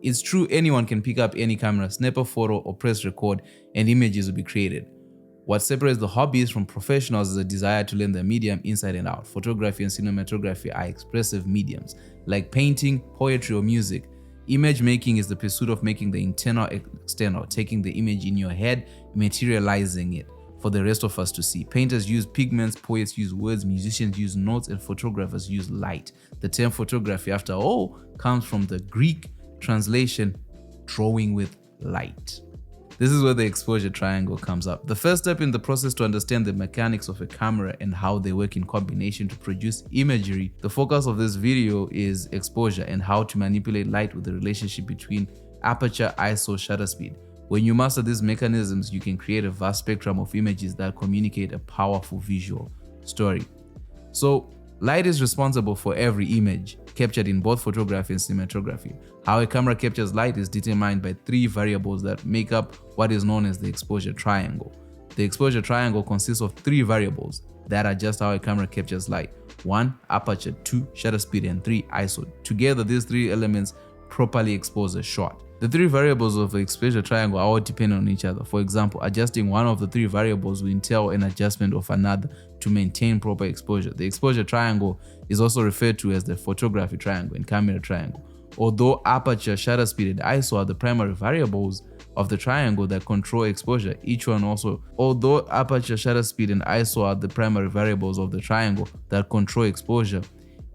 It's true, anyone can pick up any camera, snap a photo, or press record, and images will be created. What separates the hobbyists from professionals is a desire to learn the medium inside and out. Photography and cinematography are expressive mediums, like painting, poetry, or music. Image making is the pursuit of making the internal external, taking the image in your head, materializing it for the rest of us to see. Painters use pigments, poets use words, musicians use notes, and photographers use light. The term photography, after all, comes from the Greek translation, drawing with light. This is where the exposure triangle comes up. The first step in the process to understand the mechanics of a camera and how they work in combination to produce imagery. The focus of this video is exposure and how to manipulate light with the relationship between aperture, ISO, shutter speed. When you master these mechanisms, you can create a vast spectrum of images that communicate a powerful visual story. So, light is responsible for every image captured in both photography and cinematography. How a camera captures light is determined by three variables that make up what is known as the exposure triangle. The exposure triangle consists of three variables that are just how a camera captures light. 1. Aperture, 2. Shutter speed, and 3. ISO. Together, these three elements properly expose a shot. The three variables of the exposure triangle are all dependent on each other. For example, adjusting one of the three variables will entail an adjustment of another to maintain proper exposure. The exposure triangle is also referred to as the photography triangle and camera triangle. Although aperture, shutter speed, and ISO are the primary variables of the triangle that control exposure, although aperture, shutter speed, and ISO are the primary variables of the triangle that control exposure,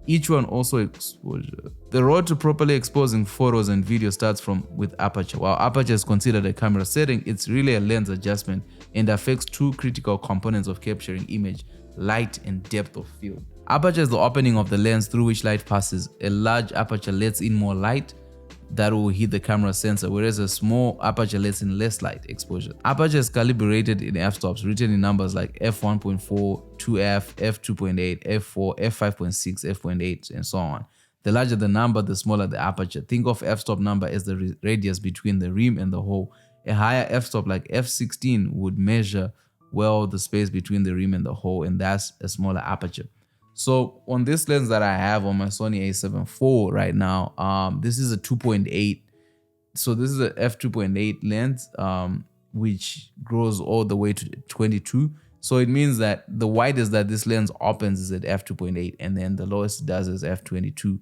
each one also exposure. The road to properly exposing photos and video starts with aperture. While aperture is considered a camera setting, it's really a lens adjustment and affects two critical components of capturing image: light and depth of field. Aperture is the opening of the lens through which light passes. A large aperture lets in more light that will hit the camera sensor, whereas a small aperture lets in less light exposure. Aperture is calibrated in f-stops, written in numbers like f1.4, 2f, f2.8, f4, f5.6, f.8, and so on. The larger the number, the smaller the aperture. Think of f-stop number as the radius between the rim and the hole. A higher f-stop like f16 would measure well the space between the rim and the hole, and that's a smaller aperture. So on this lens that I have on my Sony a7 IV right now, this is a 2.8. So this is a f2.8 lens, which grows all the way to 22. So it means that the widest that this lens opens is at f2.8, and then the lowest it does is f22.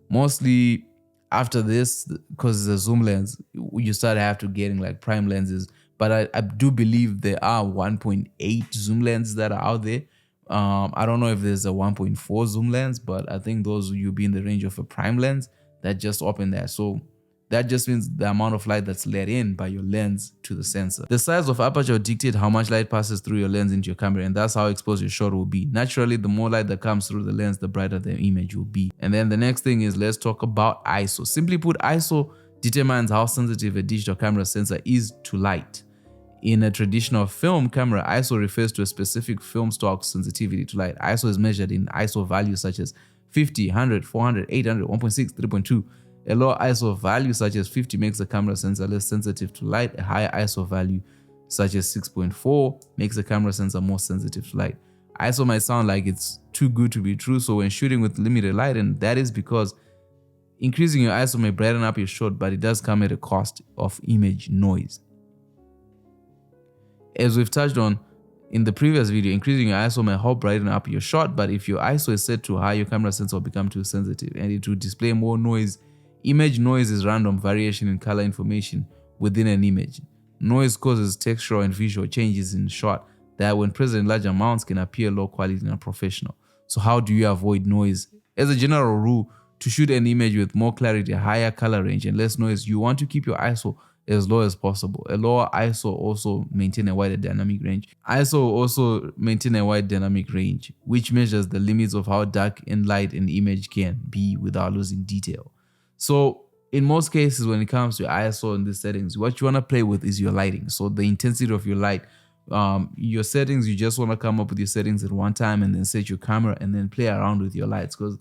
Mostly after this, because it's a zoom lens, you start having to getting like prime lenses. But I do believe there are 1.8 zoom lenses that are out there. I don't know if there's a 1.4 zoom lens, but I think those will be in the range of a prime lens that just open there. So that just means the amount of light that's let in by your lens to the sensor. The size of aperture will dictate how much light passes through your lens into your camera, and that's how exposed your shot will be. Naturally, the more light that comes through the lens, the brighter the image will be. And then the next thing is, let's talk about ISO. Simply put, ISO determines how sensitive a digital camera sensor is to light. In a traditional film camera, ISO refers to a specific film stock sensitivity to light. ISO is measured in ISO values such as 50, 100, 400, 800, 1.6, 3.2. A lower ISO value such as 50 makes the camera sensor less sensitive to light. A higher ISO value such as 6.4 makes the camera sensor more sensitive to light. ISO might sound like it's too good to be true, so when shooting with limited light, and that is because increasing your ISO may brighten up your shot, but it does come at a cost of image noise. As we've touched on in the previous video, increasing your ISO may help brighten up your shot, but if your ISO is set too high, your camera sensor will become too sensitive and it will display more noise. Image noise is random variation in color information within an image. Noise causes textural and visual changes in shot that, when present in large amounts, can appear low quality and unprofessional. So how do you avoid noise? As a general rule, to shoot an image with more clarity, higher color range, and less noise, you want to keep your ISO as low as possible. A lower ISO also maintain a wider dynamic range. ISO also maintain a wide dynamic range, which measures the limits of how dark and light an image can be without losing detail. So in most cases, when it comes to ISO and these settings, what you want to play with is your lighting. So the intensity of your light, your settings, you just want to come up with your settings at one time and then set your camera and then play around with your lights. Because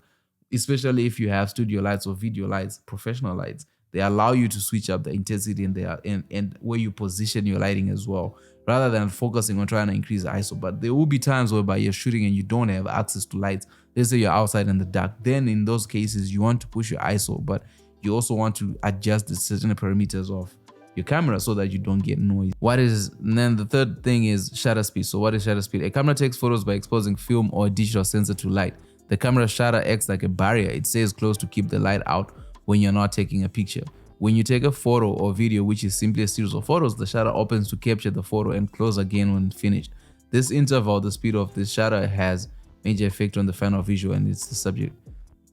especially if you have studio lights or video lights, professional lights, they allow you to switch up the intensity and where you position your lighting as well, rather than focusing on trying to increase ISO. But there will be times whereby you're shooting and you don't have access to lights. Let's say you're outside in the dark. Then in those cases, you want to push your ISO, but you also want to adjust the certain parameters of your camera so that you don't get noise. And then the third thing is shutter speed. So what is shutter speed? A camera takes photos by exposing film or a digital sensor to light. The camera shutter acts like a barrier. It stays close to keep the light out when you're not taking a picture. When you take a photo or video, which is simply a series of photos, the shutter opens to capture the photo and close again when finished. This interval, the speed of this shutter, has major effect on the final visual, and it's the subject.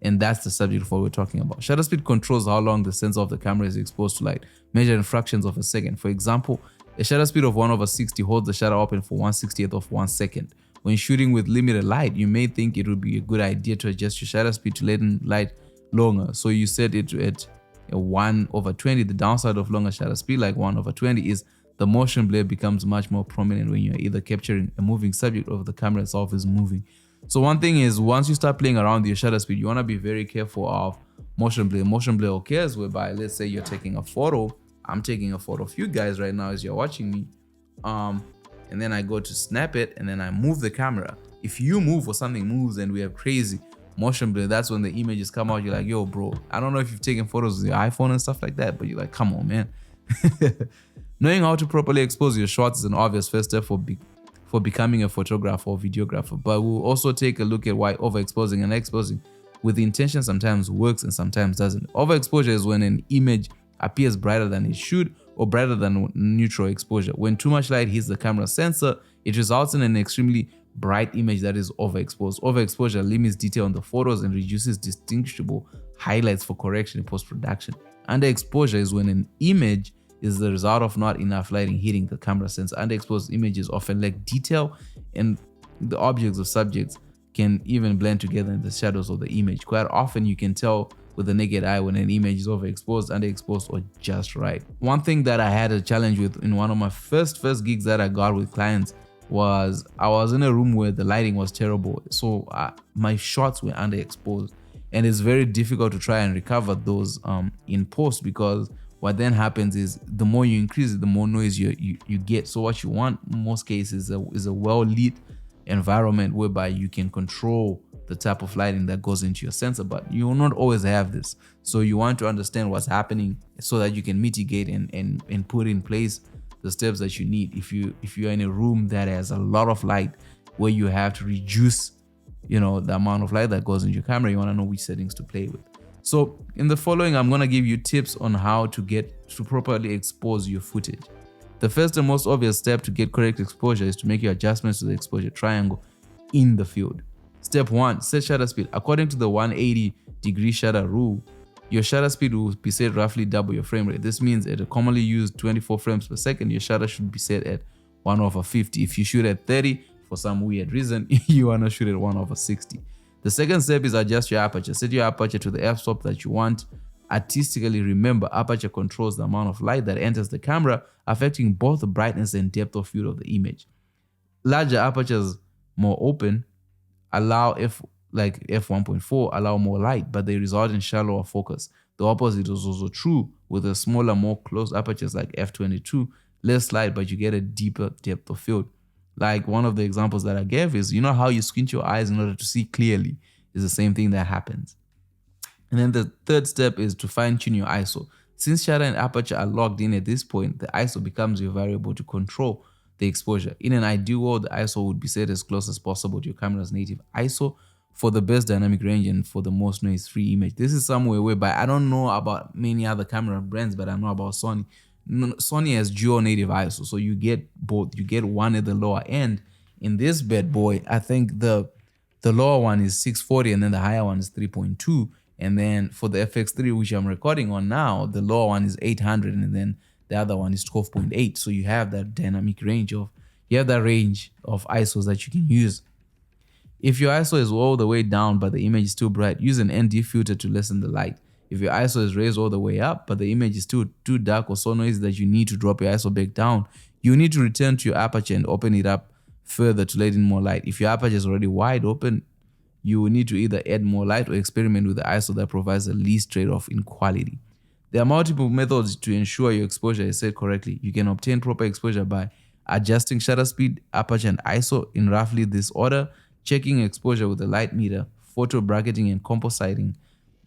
And that's the subject of what we're talking about. Shutter speed controls how long the sensor of the camera is exposed to light, measured in fractions of a second. For example, a shutter speed of 1/60 holds the shutter open for 1/60th of 1 second. When shooting with limited light, you may think it would be a good idea to adjust your shutter speed to let in light longer. So you set it at a 1/20. The downside of longer shutter speed, like 1/20, is the motion blur becomes much more prominent when you're either capturing a moving subject or the camera itself is moving. So one thing is, once you start playing around with your shutter speed, you want to be very careful of motion blur. Motion blur occurs whereby, let's say you're taking a photo. I'm taking a photo of you guys right now as you're watching me. And then I go to snap it and then I move the camera. If you move or something moves and we have crazy motion blur, that's when the images come out. You're like, yo, bro, I don't know if you've taken photos with your iPhone and stuff like that, but you're like, come on, man. Knowing how to properly expose your shots is an obvious first step for becoming a photographer or videographer, but we'll also take a look at why overexposing and exposing with intention sometimes works and sometimes doesn't. Overexposure is when an image appears brighter than it should or brighter than neutral exposure. When too much light hits the camera sensor, it results in an extremely bright image that is overexposed. Overexposure limits detail on the photos and reduces distinguishable highlights for correction in post-production. Underexposure is when an image is the result of not enough lighting hitting the camera sensor. Underexposed images often lack detail, and the objects or subjects can even blend together in the shadows of the image. Quite often you can tell with the naked eye when an image is overexposed, underexposed, or just right. One thing that I had a challenge with in one of my first gigs that I got with clients was I was in a room where the lighting was terrible. So my shots were underexposed, and it's very difficult to try and recover those in post, because what then happens is the more you increase it, the more noise you get. So what you want in most cases is a well-lit environment whereby you can control the type of lighting that goes into your sensor, but you will not always have this. So you want to understand what's happening so that you can mitigate and put in place the steps that you need. If you're in a room that has a lot of light where you have to reduce the amount of light that goes into your camera, you want to know which settings to play with. So in the following, I'm going to give you tips on how to properly expose your footage. The first and most obvious step to get correct exposure is to make your adjustments to the exposure triangle in the field. Step 1, set shutter speed. According to the 180-degree shutter rule, your shutter speed will be set roughly double your frame rate. This means at a commonly used 24 frames per second, your shutter should be set at 1/50. If you shoot at 30, for some weird reason, you want to shoot at 1/60. The second step is adjust your aperture. Set your aperture to the f-stop that you want. Artistically, remember, aperture controls the amount of light that enters the camera, affecting both the brightness and depth of field of the image. Larger apertures, more open, allow f1.4 allow more light, but they result in shallower focus. The opposite is also true with the smaller, more close apertures like f22, less light, but you get a deeper depth of field. Like one of the examples that I gave is, you know how you squint your eyes in order to see clearly, is the same thing that happens. And then the third step is to fine-tune your ISO. Since shutter and aperture are locked in at this point, the ISO becomes your variable to control the exposure. In an ideal world, the ISO would be set as close as possible to your camera's native ISO for the best dynamic range and for the most noise-free image. This is somewhere whereby I don't know about many other camera brands, but I know about Sony. Sony has dual native ISO, so you get both. You get one at the lower end. In this bad boy, I think the lower one is 640 and then the higher one is 3.2. And then for the FX3, which I'm recording on now, the lower one is 800 and then the other one is 12.8. So you have that dynamic range of ISOs that you can use. If your ISO is all the way down but the image is too bright, use an ND filter to lessen the light. If your ISO is raised all the way up but the image is too dark or so noisy that you need to drop your ISO back down, you need to return to your aperture and open it up further to let in more light. If your aperture is already wide open, you will need to either add more light or experiment with the ISO that provides the least trade-off in quality. There are multiple methods to ensure your exposure is set correctly. You can obtain proper exposure by adjusting shutter speed, aperture, and ISO in roughly this order, checking exposure with a light meter, photo bracketing and compositing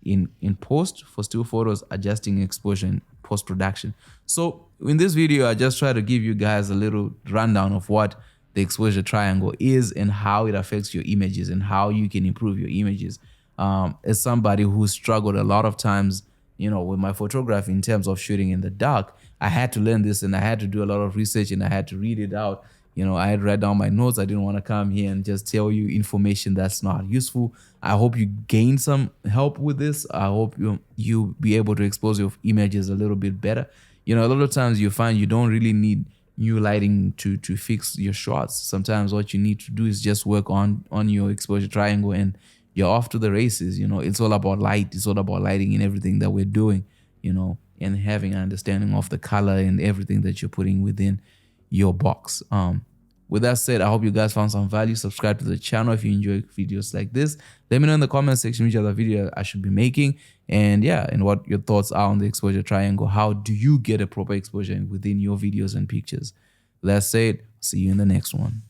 in post for still photos, adjusting exposure in post-production. So in this video, I just try to give you guys a little rundown of what the exposure triangle is and how it affects your images and how you can improve your images. As somebody who struggled a lot of times, with my photography in terms of shooting in the dark, I had to learn this and I had to do a lot of research and I had to read it out. I had to write down my notes. I didn't want to come here and just tell you information that's not useful. I hope you gain some help with this. I hope you be able to expose your images a little bit better. A lot of times you find you don't really need new lighting to fix your shots. Sometimes what you need to do is just work on your exposure triangle and you're off to the races. It's all about light. It's all about lighting in everything that we're doing, and having an understanding of the color and everything that you're putting within your box. With that said, I hope you guys found some value. Subscribe to the channel if you enjoy videos like this. Let me know in the comment section which other video I should be making, and what your thoughts are on the exposure triangle. How do you get a proper exposure within your videos and pictures? With that said, see you in the next one.